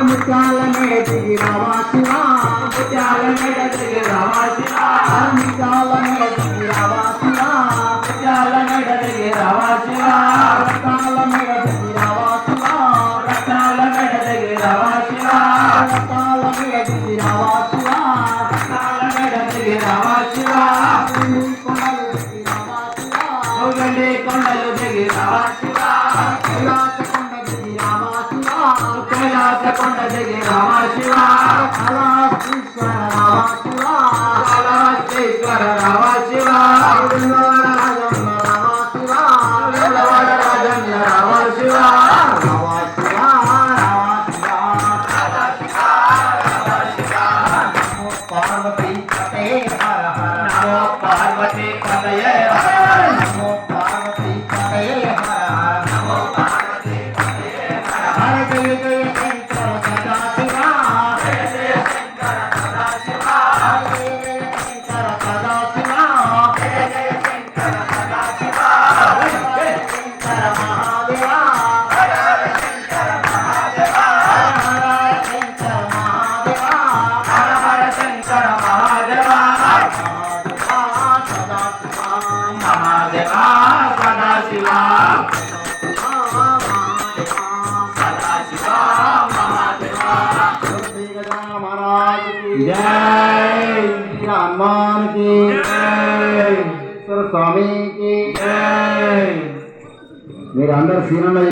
ముత్యాలనే దిగి రావా శివా ముత్యాలనే దిగి రావా శివా ముత్యాలనే దిగి రావా శివా ముత్యాలనే దిగి రావా శివా రత్నాలనే దిగి రావా శివా రత్నాలనే దిగి రావా శివా రత్నాలనే దిగి రావా శివా రత్నాలనే దిగి రావా శివా కొండలు దిగి రావా శివా కైలాస కొండ దిగి రావా శివా కళాశ్వర రావా శివా రాజన్న రావా శివా పార్వతీ పతే హర హర నమో పార్వతీ పతయే హర నమో పార్వతీ పతయే హర హర నమో పార్వతీ పతయే హర హర జయ జయ శంకర సదాశివా జయ జయ శంకర సదాశివా జయ జయ శంకర సదాశివా జయ జయ శంకర సదాశివా జయ జయ శంకర మహాదేవా హర హర శంకర మహాదేవా హర హర శంకర మహాదేవా హర హర శంకర మహాదేవా మహాదేవా సదాశివా जय हनुमान की जय स्वामी की जय मेरे अंदर सीना